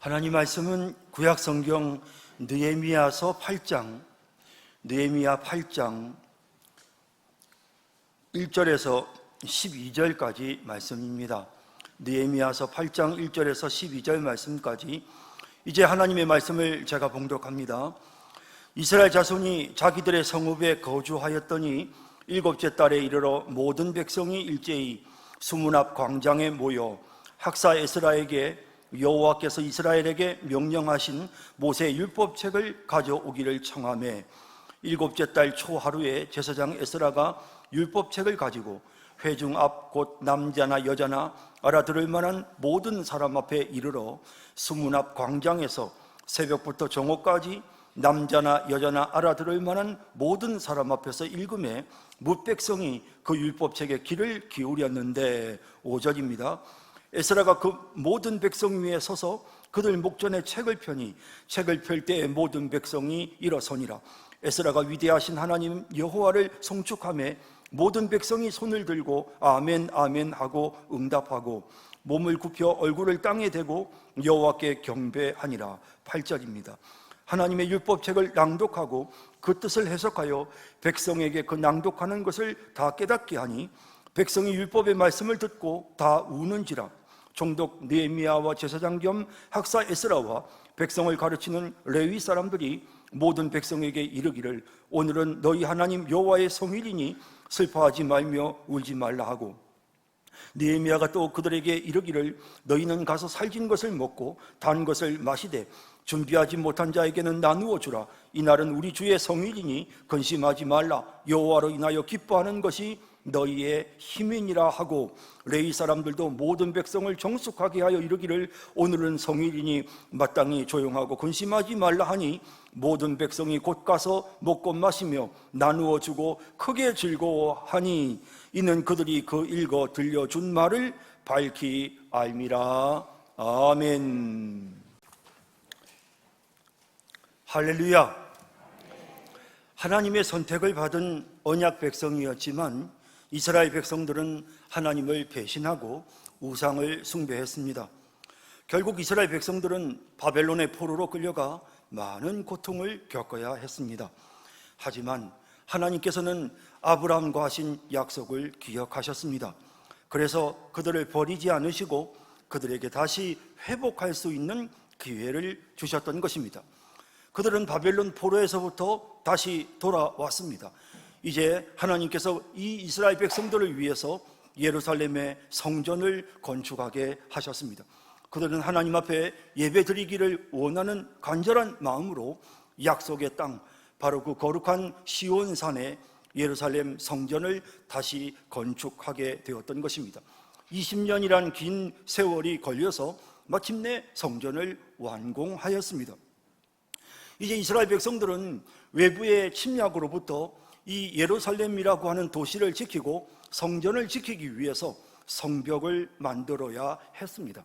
하나님 말씀은 구약 성경 느헤미야서 8장 1절에서 12절까지 말씀입니다. 느헤미야서 8장 1절에서 12절 말씀까지 이제 하나님의 말씀을 제가 봉독합니다. 이스라엘 자손이 자기들의 성읍에 거주하였더니 일곱째 달에 이르러 모든 백성이 일제히 수문 앞 광장에 모여 학사 에스라에게 여호와께서 이스라엘에게 명령하신 모세의 율법책을 가져오기를 청하매 일곱째 달 초하루에 제사장 에스라가 율법책을 가지고 회중 앞 곧 남자나 여자나 알아들을 만한 모든 사람 앞에 이르러 수문 앞 광장에서 새벽부터 정오까지 남자나 여자나 알아들을 만한 모든 사람 앞에서 읽음에 뭇백성이 그 율법책에 귀를 기울였는데 5절입니다. 에스라가 그 모든 백성 위에 서서 그들 목전에 책을 펴니 책을 펼 때에 모든 백성이 일어서니라. 에스라가 위대하신 하나님 여호와를 송축하며 모든 백성이 손을 들고 아멘 아멘 하고 응답하고 몸을 굽혀 얼굴을 땅에 대고 여호와께 경배하니라. 8절입니다. 하나님의 율법책을 낭독하고 그 뜻을 해석하여 백성에게 그 낭독하는 것을 다 깨닫게 하니 백성이 율법의 말씀을 듣고 다 우는지라. 총독 느헤미야와 제사장 겸 학사 에스라와 백성을 가르치는 레위 사람들이 모든 백성에게 이르기를 오늘은 너희 하나님 여호와의 성일이니 슬퍼하지 말며 울지 말라 하고 느헤미야가 또 그들에게 이르기를 너희는 가서 살진 것을 먹고 단 것을 마시되 준비하지 못한 자에게는 나누어 주라. 이날은 우리 주의 성일이니 근심하지 말라. 여호와로 인하여 기뻐하는 것이 너희의 힘이니라 하고 레위 사람들도 모든 백성을 정숙하게 하여 이르기를 오늘은 성일이니 마땅히 조용하고 근심하지 말라 하니 모든 백성이 곧 가서 먹고 마시며 나누어 주고 크게 즐거워하니 이는 그들이 그 읽어 들려준 말을 밝히 알미라. 아멘. 할렐루야. 하나님의 선택을 받은 언약 백성이었지만 이스라엘 백성들은 하나님을 배신하고 우상을 숭배했습니다. 결국 이스라엘 백성들은 바벨론의 포로로 끌려가 많은 고통을 겪어야 했습니다. 하지만 하나님께서는 아브라함과 하신 약속을 기억하셨습니다. 그래서 그들을 버리지 않으시고 그들에게 다시 회복할 수 있는 기회를 주셨던 것입니다. 그들은 바벨론 포로에서부터 다시 돌아왔습니다. 이제 하나님께서 이 이스라엘 백성들을 위해서 예루살렘의 성전을 건축하게 하셨습니다. 그들은 하나님 앞에 예배드리기를 원하는 간절한 마음으로 약속의 땅, 바로 그 거룩한 시온산에 예루살렘 성전을 다시 건축하게 되었던 것입니다. 20년이란 긴 세월이 걸려서 마침내 성전을 완공하였습니다. 이제 이스라엘 백성들은 외부의 침략으로부터 이 예루살렘이라고 하는 도시를 지키고 성전을 지키기 위해서 성벽을 만들어야 했습니다.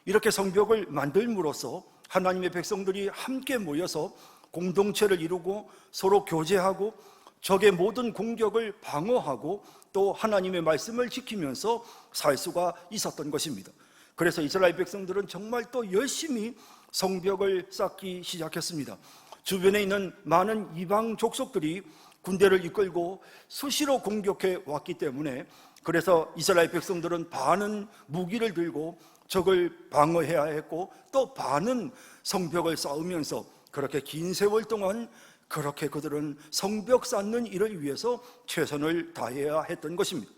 이렇게 성벽을 만들므로써 하나님의 백성들이 함께 모여서 공동체를 이루고 서로 교제하고 적의 모든 공격을 방어하고 또 하나님의 말씀을 지키면서 살 수가 있었던 것입니다. 그래서 이스라엘 백성들은 정말 또 열심히 성벽을 쌓기 시작했습니다. 주변에 있는 많은 이방 족속들이 군대를 이끌고 수시로 공격해 왔기 때문에 그래서 이스라엘 백성들은 반은 무기를 들고 적을 방어해야 했고 또 반은 성벽을 쌓으면서 그렇게 긴 세월 동안 그렇게 그들은 성벽 쌓는 일을 위해서 최선을 다해야 했던 것입니다.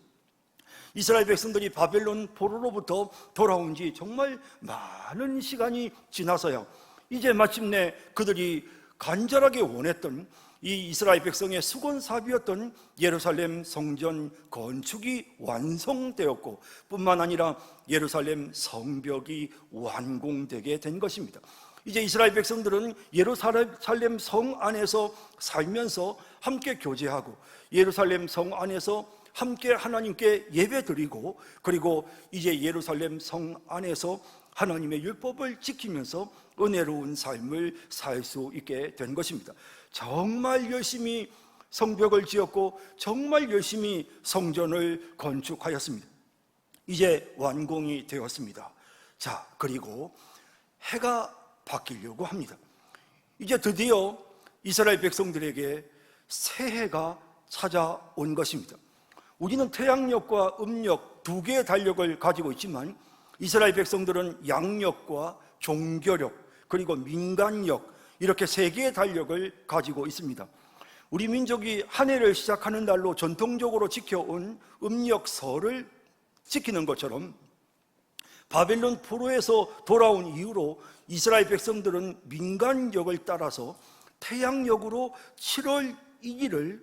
이스라엘 백성들이 바벨론 포로로부터 돌아온 지 정말 많은 시간이 지나서야 이제 마침내 그들이 간절하게 원했던 이 이스라엘 백성의 수건사비였던 예루살렘 성전 건축이 완성되었고 뿐만 아니라 예루살렘 성벽이 완공되게 된 것입니다. 이제 이스라엘 백성들은 예루살렘 성 안에서 살면서 함께 교제하고 예루살렘 성 안에서 함께 하나님께 예배드리고 그리고 이제 예루살렘 성 안에서 하나님의 율법을 지키면서 은혜로운 삶을 살 수 있게 된 것입니다. 정말 열심히 성벽을 지었고 정말 열심히 성전을 건축하였습니다. 이제 완공이 되었습니다. 자, 그리고 해가 바뀌려고 합니다. 이제 드디어 이스라엘 백성들에게 새해가 찾아온 것입니다. 우리는 태양력과 음력 두 개의 달력을 가지고 있지만 이스라엘 백성들은 양력과 종교력 그리고 민간력 이렇게 세 개의 달력을 가지고 있습니다. 우리 민족이 한 해를 시작하는 날로 전통적으로 지켜온 음력설을 지키는 것처럼 바벨론 포로에서 돌아온 이후로 이스라엘 백성들은 민간력을 따라서 태양력으로 7월 1일을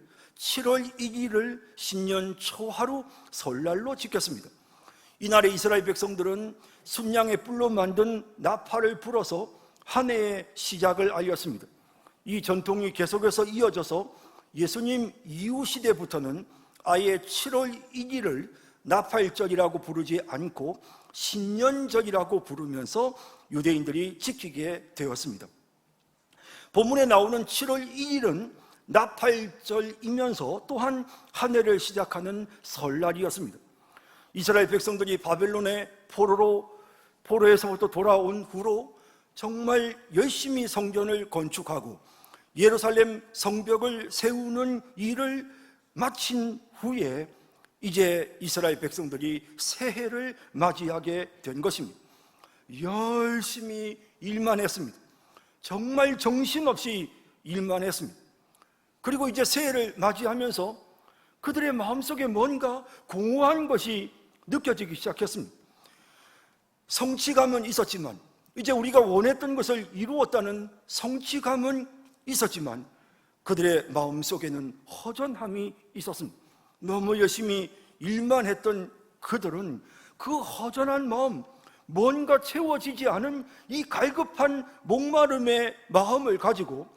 신년 초하루 설날로 지켰습니다. 이날에 이스라엘 백성들은 순양의 뿔로 만든 나팔을 불어서 한 해의 시작을 알렸습니다. 이 전통이 계속해서 이어져서 예수님 이후 시대부터는 아예 7월 1일을 나팔절이라고 부르지 않고 신년절이라고 부르면서 유대인들이 지키게 되었습니다. 본문에 나오는 7월 1일은 나팔절이면서 또한 한 해를 시작하는 설날이었습니다. 이스라엘 백성들이 바벨론의 포로에서부터 돌아온 후로 정말 열심히 성전을 건축하고 예루살렘 성벽을 세우는 일을 마친 후에 이제 이스라엘 백성들이 새해를 맞이하게 된 것입니다. 열심히 일만 했습니다. 정말 정신없이 일만 했습니다. 그리고 이제 새해를 맞이하면서 그들의 마음속에 뭔가 공허한 것이 느껴지기 시작했습니다. 성취감은 있었지만 이제 우리가 원했던 것을 이루었다는 성취감은 있었지만 그들의 마음속에는 허전함이 있었습니다. 너무 열심히 일만 했던 그들은 그 허전한 마음, 뭔가 채워지지 않은 이 갈급한 목마름의 마음을 가지고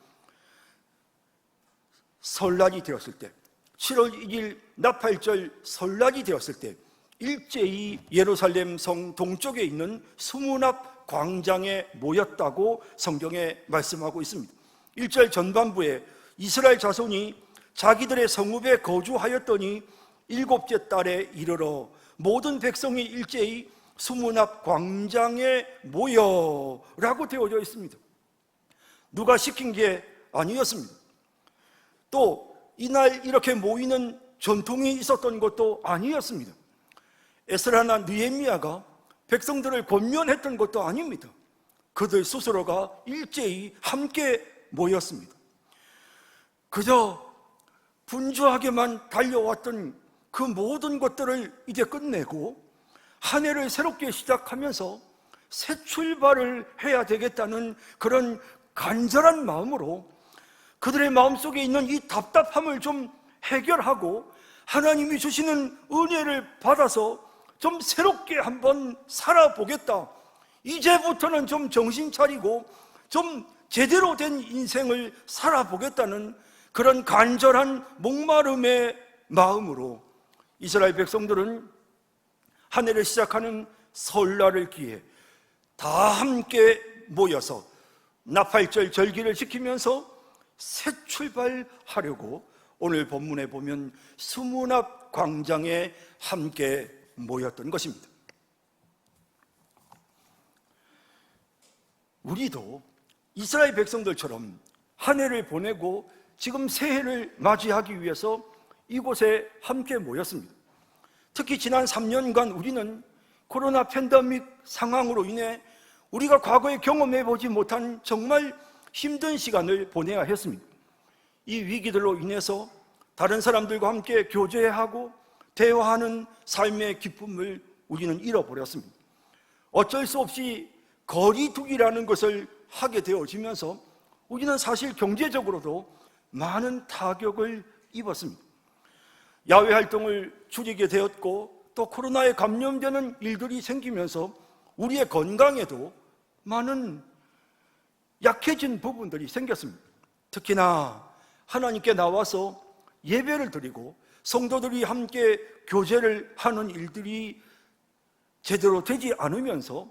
설날이 되었을 때, 7월 1일 나팔절 설날이 되었을 때 일제히 예루살렘 성 동쪽에 있는 수문 앞 광장에 모였다고 성경에 말씀하고 있습니다. 1절 전반부에 이스라엘 자손이 자기들의 성읍에 거주하였더니 7째 달에 이르러 모든 백성이 일제히 수문 앞 광장에 모여라고 되어져 있습니다. 누가 시킨 게 아니었습니다. 또 이날 이렇게 모이는 전통이 있었던 것도 아니었습니다. 에스라나 느헤미야가 백성들을 권면했던 것도 아닙니다. 그들 스스로가 일제히 함께 모였습니다. 그저 분주하게만 달려왔던 그 모든 것들을 이제 끝내고 한 해를 새롭게 시작하면서 새 출발을 해야 되겠다는 그런 간절한 마음으로 그들의 마음속에 있는 이 답답함을 좀 해결하고 하나님이 주시는 은혜를 받아서 좀 새롭게 한번 살아보겠다. 이제부터는 좀 정신 차리고 좀 제대로 된 인생을 살아보겠다는 그런 간절한 목마름의 마음으로 이스라엘 백성들은 한 해를 시작하는 설날을 기해 다 함께 모여서 나팔절 절기를 지키면서 새 출발하려고 오늘 본문에 보면 수문 앞 광장에 함께 모였던 것입니다. 우리도 이스라엘 백성들처럼 한 해를 보내고 지금 새해를 맞이하기 위해서 이곳에 함께 모였습니다. 특히 지난 3년간 우리는 코로나 팬데믹 상황으로 인해 우리가 과거에 경험해보지 못한 정말 힘든 시간을 보내야 했습니다. 이 위기들로 인해서 다른 사람들과 함께 교제하고 대화하는 삶의 기쁨을 우리는 잃어버렸습니다. 어쩔 수 없이 거리두기라는 것을 하게 되어지면서 우리는 사실 경제적으로도 많은 타격을 입었습니다. 야외 활동을 줄이게 되었고 또 코로나에 감염되는 일들이 생기면서 우리의 건강에도 많은 약해진 부분들이 생겼습니다. 특히나 하나님께 나와서 예배를 드리고 성도들이 함께 교제를 하는 일들이 제대로 되지 않으면서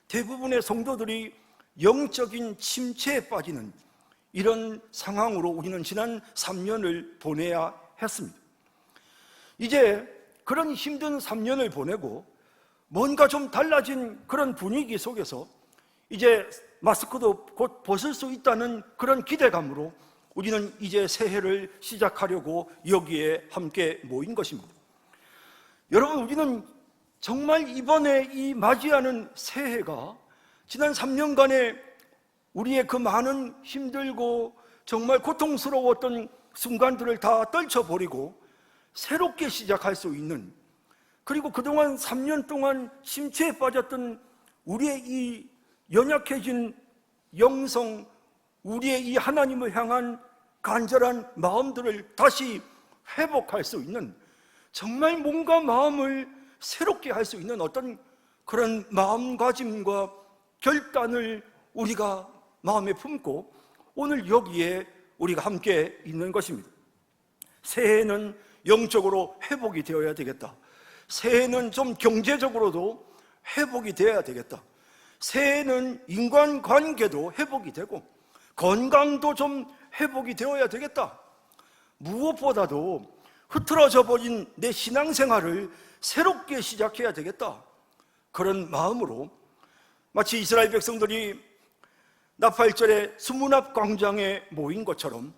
대부분의 성도들이 영적인 침체에 빠지는 이런 상황으로 우리는 지난 3년을 보내야 했습니다. 이제 그런 힘든 3년을 보내고 뭔가 좀 달라진 그런 분위기 속에서 이제 마스크도 곧 벗을 수 있다는 그런 기대감으로 우리는 이제 새해를 시작하려고 여기에 함께 모인 것입니다. 여러분, 우리는 정말 이번에 이 맞이하는 새해가 지난 3년간의 우리의 그 많은 힘들고 정말 고통스러웠던 순간들을 다 떨쳐버리고 새롭게 시작할 수 있는, 그리고 그동안 3년 동안 심취에 빠졌던 우리의 이 연약해진 영성, 우리의 이 하나님을 향한 간절한 마음들을 다시 회복할 수 있는, 정말 몸과 마음을 새롭게 할 수 있는 어떤 그런 마음가짐과 결단을 우리가 마음에 품고 오늘 여기에 우리가 함께 있는 것입니다. 새해는 영적으로 회복이 되어야 되겠다. 새해는 좀 경제적으로도 회복이 되어야 되겠다. 새해는 인간관계도 회복이 되고 건강도 좀 회복이 되어야 되겠다. 무엇보다도 흐트러져 버린 내 신앙생활을 새롭게 시작해야 되겠다. 그런 마음으로 마치 이스라엘 백성들이 나팔절에 수문앞 광장에 모인 것처럼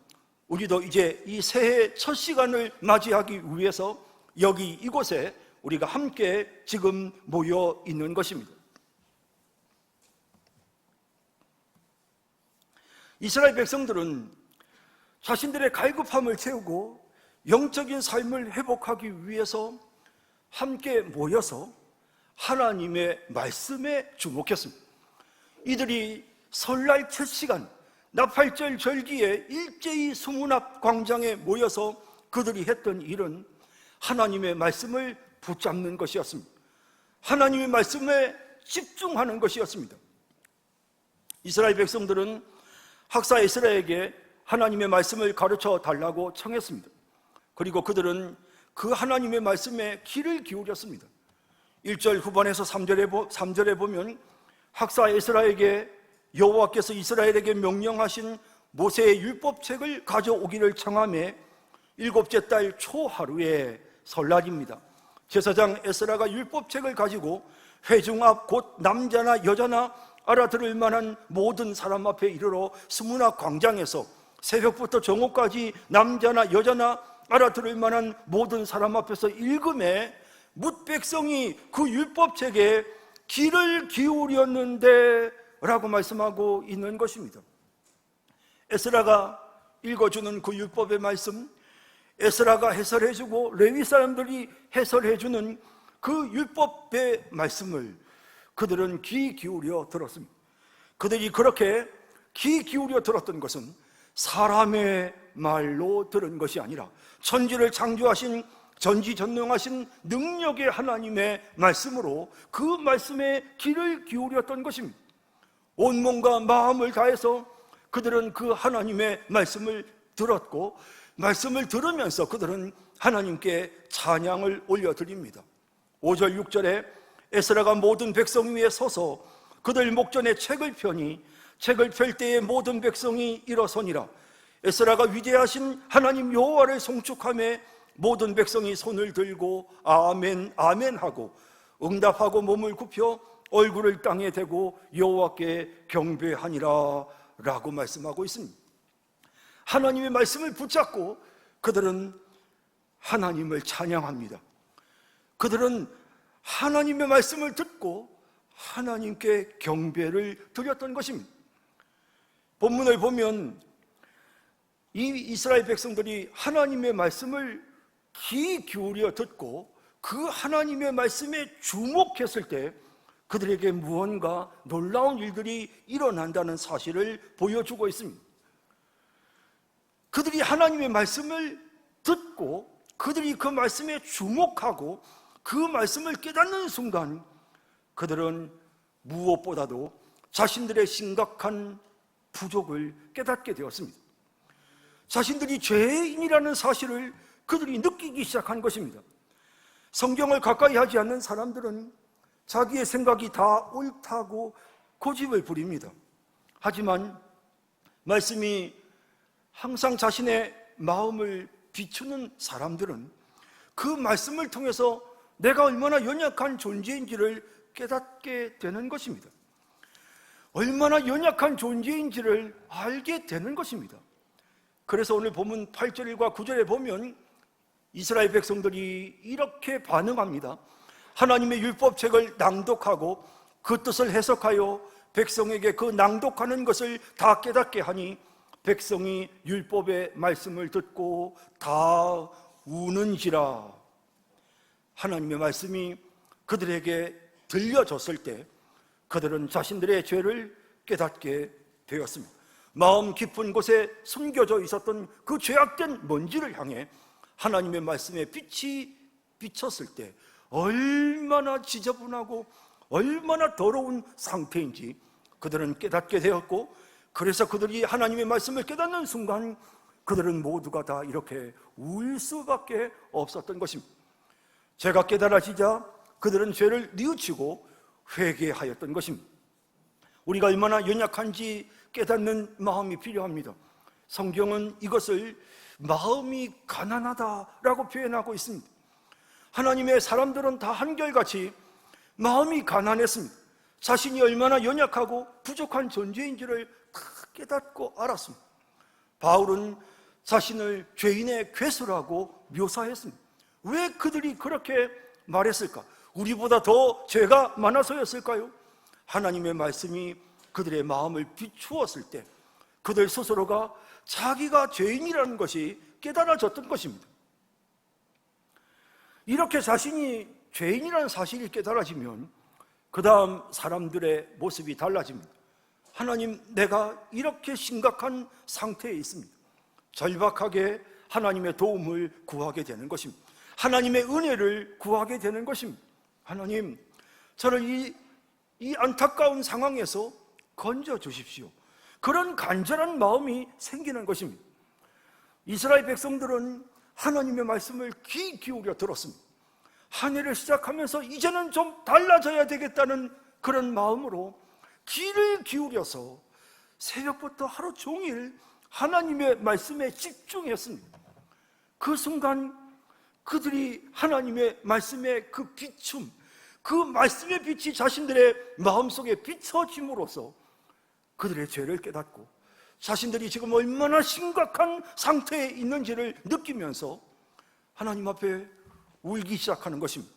우리도 이제 이 새해 첫 시간을 맞이하기 위해서 여기 이곳에 우리가 함께 지금 모여 있는 것입니다. 이스라엘 백성들은 자신들의 갈급함을 채우고 영적인 삶을 회복하기 위해서 함께 모여서 하나님의 말씀에 주목했습니다. 이들이 설날 첫 시간 나팔절 절기에 일제히 수문앞 광장에 모여서 그들이 했던 일은 하나님의 말씀을 붙잡는 것이었습니다. 하나님의 말씀에 집중하는 것이었습니다. 이스라엘 백성들은 학사 에스라에게 하나님의 말씀을 가르쳐 달라고 청했습니다. 그리고 그들은 그 하나님의 말씀에 귀를 기울였습니다. 1절 후반에서 3절에 보면 학사 에스라에게 여호와께서 이스라엘에게 명령하신 모세의 율법책을 가져오기를 청하매 7째 달 초하루에 설날입니다. 제사장 에스라가 율법책을 가지고 회중 앞 곧 남자나 여자나 알아들을 만한 모든 사람 앞에 이르러 수문앞 광장에서 새벽부터 정오까지 남자나 여자나 알아들을 만한 모든 사람 앞에서 읽음에 뭇 백성이 그 율법책에 귀를 기울였는데 라고 말씀하고 있는 것입니다. 에스라가 읽어주는 그 율법의 말씀, 에스라가 해설해주고 레위 사람들이 해설해주는 그 율법의 말씀을 그들은 귀 기울여 들었습니다. 그들이 그렇게 귀 기울여 들었던 것은 사람의 말로 들은 것이 아니라 천지를 창조하신 전지전능하신 능력의 하나님의 말씀으로 그 말씀에 귀를 기울였던 것입니다. 온몸과 마음을 다해서 그들은 그 하나님의 말씀을 들었고 말씀을 들으면서 그들은 하나님께 찬양을 올려드립니다. 5절 6절에 에스라가 모든 백성 위에 서서 그들 목전에 책을 펴니 책을 펼 때에 모든 백성이 일어서니라. 에스라가 위대하신 하나님 여호와를 송축하며 모든 백성이 손을 들고 아멘 아멘 하고 응답하고 몸을 굽혀 얼굴을 땅에 대고 여호와께 경배하니라 라고 말씀하고 있습니다. 하나님의 말씀을 붙잡고 그들은 하나님을 찬양합니다. 그들은 하나님의 말씀을 듣고 하나님께 경배를 드렸던 것입니다. 본문을 보면 이 이스라엘 백성들이 하나님의 말씀을 귀 기울여 듣고 그 하나님의 말씀에 주목했을 때 그들에게 무언가 놀라운 일들이 일어난다는 사실을 보여주고 있습니다. 그들이 하나님의 말씀을 듣고 그들이 그 말씀에 주목하고 그 말씀을 깨닫는 순간 그들은 무엇보다도 자신들의 심각한 부족을 깨닫게 되었습니다. 자신들이 죄인이라는 사실을 그들이 느끼기 시작한 것입니다. 성경을 가까이 하지 않는 사람들은 자기의 생각이 다 옳다고 고집을 부립니다. 하지만 말씀이 항상 자신의 마음을 비추는 사람들은 그 말씀을 통해서 내가 얼마나 연약한 존재인지를 깨닫게 되는 것입니다. 얼마나 연약한 존재인지를 알게 되는 것입니다. 그래서 오늘 본문 8절과 9절에 보면 이스라엘 백성들이 이렇게 반응합니다. 하나님의 율법책을 낭독하고 그 뜻을 해석하여 백성에게 그 낭독하는 것을 다 깨닫게 하니 백성이 율법의 말씀을 듣고 다 우는지라. 하나님의 말씀이 그들에게 들려졌을 때 그들은 자신들의 죄를 깨닫게 되었습니다. 마음 깊은 곳에 숨겨져 있었던 그 죄악된 먼지를 향해 하나님의 말씀에 빛이 비쳤을 때 얼마나 지저분하고 얼마나 더러운 상태인지 그들은 깨닫게 되었고, 그래서 그들이 하나님의 말씀을 깨닫는 순간 그들은 모두가 다 이렇게 울 수밖에 없었던 것입니다. 죄가 깨달아지자 그들은 죄를 뉘우치고 회개하였던 것입니다. 우리가 얼마나 연약한지 깨닫는 마음이 필요합니다. 성경은 이것을 마음이 가난하다라고 표현하고 있습니다. 하나님의 사람들은 다 한결같이 마음이 가난했습니다. 자신이 얼마나 연약하고 부족한 존재인지를 다 깨닫고 알았습니다. 바울은 자신을 죄인의 괴수라고 묘사했습니다. 왜 그들이 그렇게 말했을까? 우리보다 더 죄가 많아서였을까요? 하나님의 말씀이 그들의 마음을 비추었을 때 그들 스스로가 자기가 죄인이라는 것이 깨달아졌던 것입니다. 이렇게 자신이 죄인이라는 사실이 깨달아지면 그 다음 사람들의 모습이 달라집니다. 하나님, 내가 이렇게 심각한 상태에 있습니다. 절박하게 하나님의 도움을 구하게 되는 것입니다. 하나님의 은혜를 구하게 되는 것입니다. 하나님, 저를 이 안타까운 상황에서 건져 주십시오. 그런 간절한 마음이 생기는 것입니다. 이스라엘 백성들은 하나님의 말씀을 귀 기울여 들었습니다. 한 해를 시작하면서 이제는 좀 달라져야 되겠다는 그런 마음으로 귀를 기울여서 새벽부터 하루 종일 하나님의 말씀에 집중했습니다. 그 순간 그들이 하나님의 말씀의 그 비춤, 그 말씀의 빛이 자신들의 마음속에 비춰짐으로써 그들의 죄를 깨닫고 자신들이 지금 얼마나 심각한 상태에 있는지를 느끼면서 하나님 앞에 울기 시작하는 것입니다.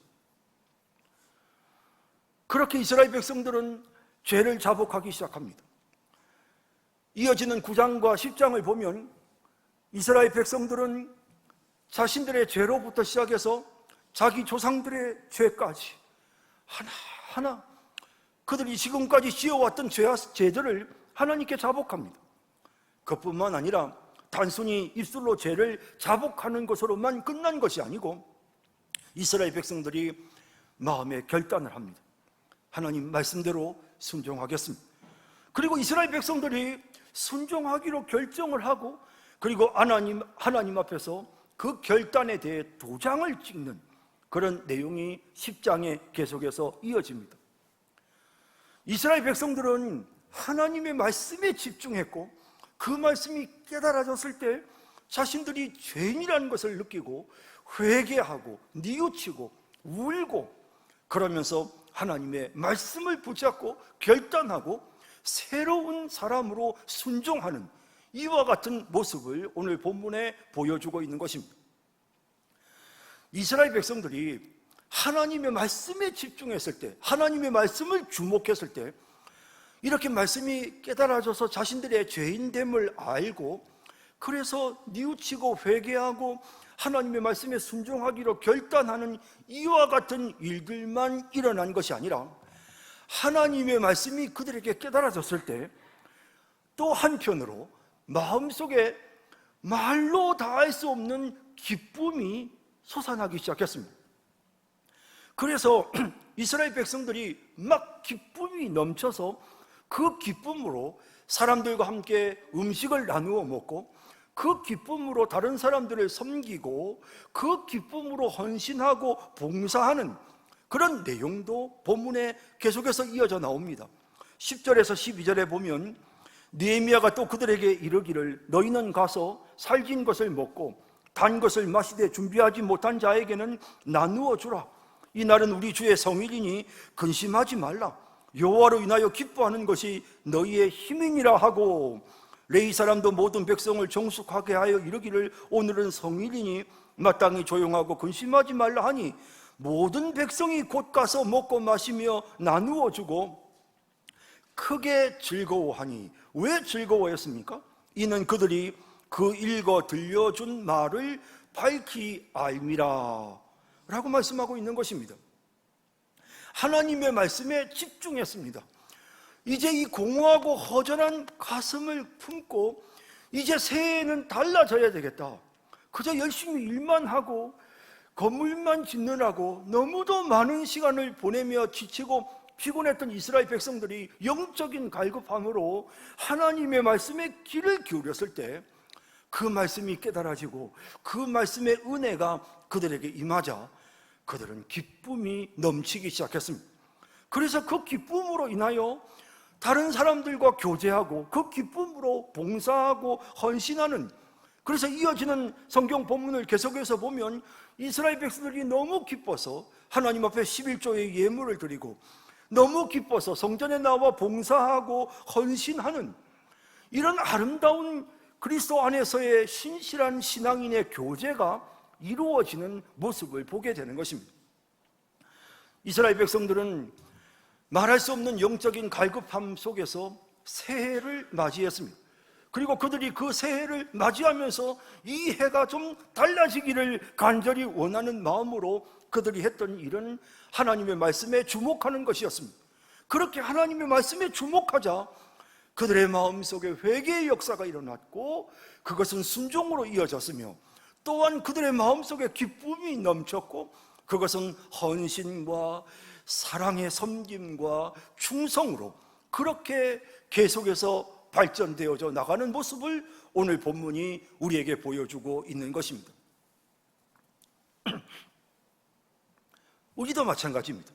그렇게 이스라엘 백성들은 죄를 자복하기 시작합니다. 이어지는 9장과 10장을 보면 이스라엘 백성들은 자신들의 죄로부터 시작해서 자기 조상들의 죄까지 하나하나 그들이 지금까지 지어왔던 죄들을 하나님께 자복합니다. 그뿐만 아니라 단순히 입술로 죄를 자복하는 것으로만 끝난 것이 아니고 이스라엘 백성들이 마음에 결단을 합니다. 하나님 말씀대로 순종하겠습니다. 그리고 이스라엘 백성들이 순종하기로 결정을 하고 그리고 하나님 앞에서 그 결단에 대해 도장을 찍는 그런 내용이 10장에 계속해서 이어집니다. 이스라엘 백성들은 하나님의 말씀에 집중했고 그 말씀이 깨달아졌을 때 자신들이 죄인이라는 것을 느끼고 회개하고 뉘우치고 울고 그러면서 하나님의 말씀을 붙잡고 결단하고 새로운 사람으로 순종하는 이와 같은 모습을 오늘 본문에 보여주고 있는 것입니다. 이스라엘 백성들이 하나님의 말씀에 집중했을 때, 하나님의 말씀을 주목했을 때 이렇게 말씀이 깨달아져서 자신들의 죄인됨을 알고 그래서 뉘우치고 회개하고 하나님의 말씀에 순종하기로 결단하는 이와 같은 일들만 일어난 것이 아니라 하나님의 말씀이 그들에게 깨달아졌을 때 또 한편으로 마음속에 말로 다할 수 없는 기쁨이 솟아나기 시작했습니다. 그래서 이스라엘 백성들이 막 기쁨이 넘쳐서 그 기쁨으로 사람들과 함께 음식을 나누어 먹고 그 기쁨으로 다른 사람들을 섬기고 그 기쁨으로 헌신하고 봉사하는 그런 내용도 본문에 계속해서 이어져 나옵니다. 10절에서 12절에 보면 느헤미야가 또 그들에게 이르기를 너희는 가서 살진 것을 먹고 단 것을 마시되 준비하지 못한 자에게는 나누어 주라. 이 날은 우리 주의 성일이니 근심하지 말라. 여호와로 인하여 기뻐하는 것이 너희의 힘이니라 하고, 레위 사람도 모든 백성을 정숙하게 하여 이르기를 오늘은 성일이니 마땅히 조용하고 근심하지 말라 하니, 모든 백성이 곧 가서 먹고 마시며 나누어 주고 크게 즐거워하니. 왜 즐거워했습니까? 이는 그들이 그 읽어 들려준 말을 밝히 알미라 라고 말씀하고 있는 것입니다. 하나님의 말씀에 집중했습니다. 이제 이 공허하고 허전한 가슴을 품고 이제 새해에는 달라져야 되겠다. 그저 열심히 일만 하고 건물만 짓느라고 너무도 많은 시간을 보내며 지치고 피곤했던 이스라엘 백성들이 영적인 갈급함으로 하나님의 말씀에 귀를 기울였을 때 그 말씀이 깨달아지고 그 말씀의 은혜가 그들에게 임하자 그들은 기쁨이 넘치기 시작했습니다. 그래서 그 기쁨으로 인하여 다른 사람들과 교제하고 그 기쁨으로 봉사하고 헌신하는, 그래서 이어지는 성경 본문을 계속해서 보면 이스라엘 백성들이 너무 기뻐서 하나님 앞에 11조의 예물을 드리고 너무 기뻐서 성전에 나와 봉사하고 헌신하는 이런 아름다운 그리스도 안에서의 신실한 신앙인의 교제가 이루어지는 모습을 보게 되는 것입니다. 이스라엘 백성들은 말할 수 없는 영적인 갈급함 속에서 새해를 맞이했습니다. 그리고 그들이 그 새해를 맞이하면서 이 해가 좀 달라지기를 간절히 원하는 마음으로 그들이 했던 일은 하나님의 말씀에 주목하는 것이었습니다. 그렇게 하나님의 말씀에 주목하자 그들의 마음속에 회개의 역사가 일어났고 그것은 순종으로 이어졌으며, 또한 그들의 마음속에 기쁨이 넘쳤고 그것은 헌신과 사랑의 섬김과 충성으로 그렇게 계속해서 발전되어져 나가는 모습을 오늘 본문이 우리에게 보여주고 있는 것입니다. 우리도 마찬가지입니다.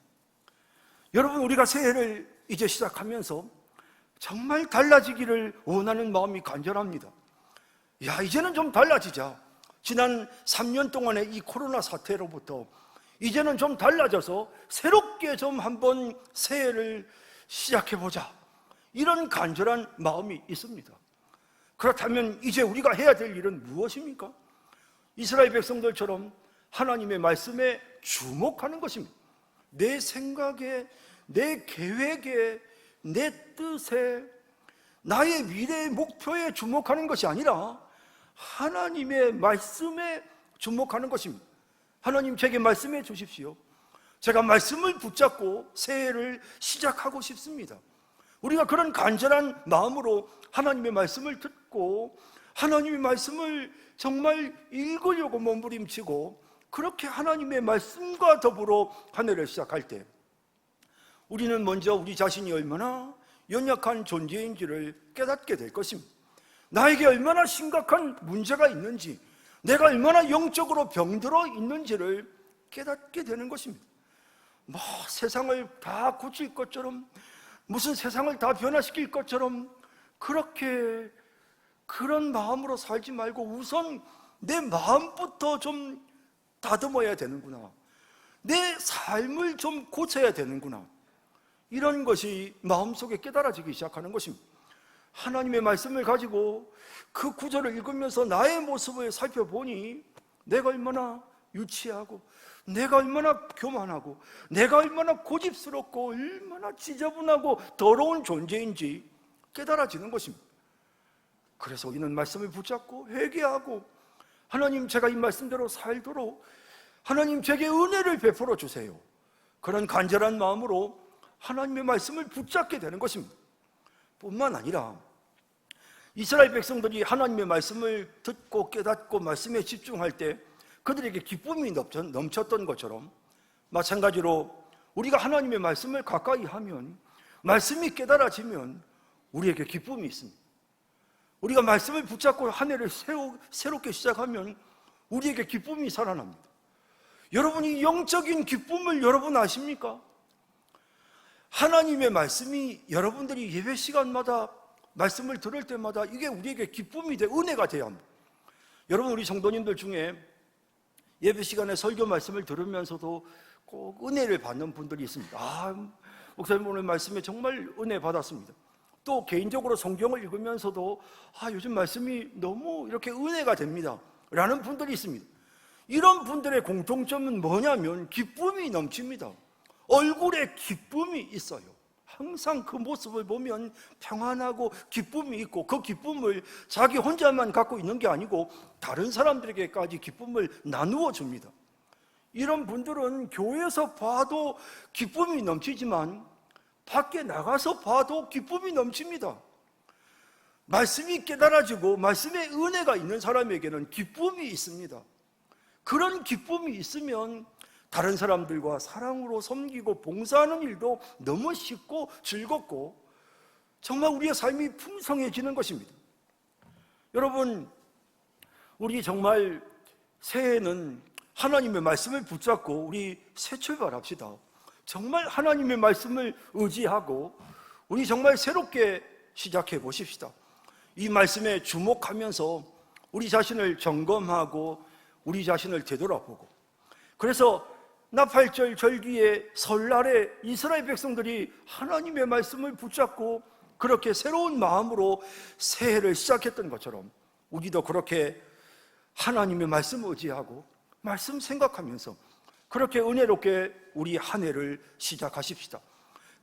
여러분, 우리가 새해를 이제 시작하면서 정말 달라지기를 원하는 마음이 간절합니다. 이제는 좀 달라지자. 지난 3년 동안의 이 코로나 사태로부터 이제는 좀 달라져서 새롭게 좀 한번 새해를 시작해보자, 이런 간절한 마음이 있습니다. 그렇다면 이제 우리가 해야 될 일은 무엇입니까? 이스라엘 백성들처럼 하나님의 말씀에 주목하는 것입니다. 내 생각에, 내 계획에, 내 뜻에, 나의 미래의 목표에 주목하는 것이 아니라 하나님의 말씀에 주목하는 것입니다. 하나님, 제게 말씀해 주십시오. 제가 말씀을 붙잡고 새해를 시작하고 싶습니다. 우리가 그런 간절한 마음으로 하나님의 말씀을 듣고 하나님의 말씀을 정말 읽으려고 몸부림치고 그렇게 하나님의 말씀과 더불어 한 해를 시작할 때 우리는 먼저 우리 자신이 얼마나 연약한 존재인지를 깨닫게 될 것입니다. 나에게 얼마나 심각한 문제가 있는지, 내가 얼마나 영적으로 병들어 있는지를 깨닫게 되는 것입니다. 세상을 다 고칠 것처럼, 무슨 세상을 다 변화시킬 것처럼 그렇게 그런 마음으로 살지 말고 우선 내 마음부터 좀 다듬어야 되는구나, 내 삶을 좀 고쳐야 되는구나, 이런 것이 마음속에 깨달아지기 시작하는 것입니다. 하나님의 말씀을 가지고 그 구절을 읽으면서 나의 모습을 살펴보니 내가 얼마나 유치하고, 내가 얼마나 교만하고, 내가 얼마나 고집스럽고 얼마나 지저분하고 더러운 존재인지 깨달아지는 것입니다. 그래서 우리는 말씀을 붙잡고 회개하고, 하나님, 제가 이 말씀대로 살도록 하나님 제게 은혜를 베풀어 주세요, 그런 간절한 마음으로 하나님의 말씀을 붙잡게 되는 것입니다. 뿐만 아니라 이스라엘 백성들이 하나님의 말씀을 듣고 깨닫고 말씀에 집중할 때 그들에게 기쁨이 넘쳤던 것처럼, 마찬가지로 우리가 하나님의 말씀을 가까이 하면, 말씀이 깨달아지면 우리에게 기쁨이 있습니다. 우리가 말씀을 붙잡고 한 해를 새롭게 시작하면 우리에게 기쁨이 살아납니다. 여러분이 영적인 기쁨을 여러분 아십니까? 하나님의 말씀이 여러분들이 예배 시간마다 말씀을 들을 때마다 이게 우리에게 기쁨이 돼, 은혜가 돼야 합니다. 여러분, 우리 성도님들 중에 예배 시간에 설교 말씀을 들으면서도 꼭 은혜를 받는 분들이 있습니다. 목사님 오늘 말씀에 정말 은혜 받았습니다. 또 개인적으로 성경을 읽으면서도 요즘 말씀이 너무 이렇게 은혜가 됩니다 라는 분들이 있습니다. 이런 분들의 공통점은 뭐냐면 기쁨이 넘칩니다. 얼굴에 기쁨이 있어요. 항상 그 모습을 보면 평안하고 기쁨이 있고, 그 기쁨을 자기 혼자만 갖고 있는 게 아니고 다른 사람들에게까지 기쁨을 나누어 줍니다. 이런 분들은 교회에서 봐도 기쁨이 넘치지만 밖에 나가서 봐도 기쁨이 넘칩니다. 말씀이 깨달아지고 말씀의 은혜가 있는 사람에게는 기쁨이 있습니다. 그런 기쁨이 있으면 다른 사람들과 사랑으로 섬기고 봉사하는 일도 너무 쉽고 즐겁고 정말 우리의 삶이 풍성해지는 것입니다. 여러분, 우리 정말 새해는 하나님의 말씀을 붙잡고 우리 새 출발합시다. 정말 하나님의 말씀을 의지하고 우리 정말 새롭게 시작해 보십시다. 이 말씀에 주목하면서 우리 자신을 점검하고 우리 자신을 되돌아보고, 그래서 나팔절 절기에 설날에 이스라엘 백성들이 하나님의 말씀을 붙잡고 그렇게 새로운 마음으로 새해를 시작했던 것처럼 우리도 그렇게 하나님의 말씀을 의지하고 말씀 생각하면서 그렇게 은혜롭게 우리 한 해를 시작하십시다.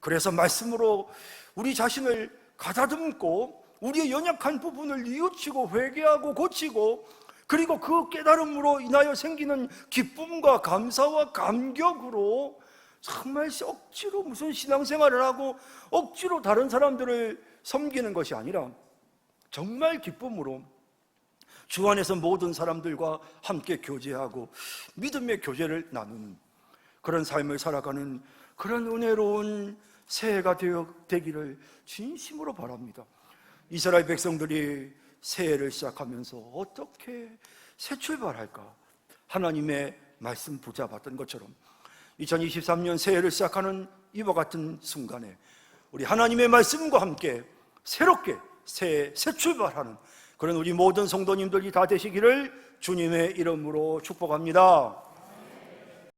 그래서 말씀으로 우리 자신을 가다듬고 우리의 연약한 부분을 뉘우치고 회개하고 고치고, 그리고 그 깨달음으로 인하여 생기는 기쁨과 감사와 감격으로 정말 억지로 무슨 신앙생활을 하고 억지로 다른 사람들을 섬기는 것이 아니라 정말 기쁨으로 주 안에서 모든 사람들과 함께 교제하고 믿음의 교제를 나누는 그런 삶을 살아가는 그런 은혜로운 새해가 되기를 진심으로 바랍니다. 이스라엘 백성들이 새해를 시작하면서 어떻게 새 출발할까? 하나님의 말씀 붙잡았던 것처럼 2023년 새해를 시작하는 이와 같은 순간에 우리 하나님의 말씀과 함께 새롭게 새 출발하는 그런 우리 모든 성도님들이 다 되시기를 주님의 이름으로 축복합니다.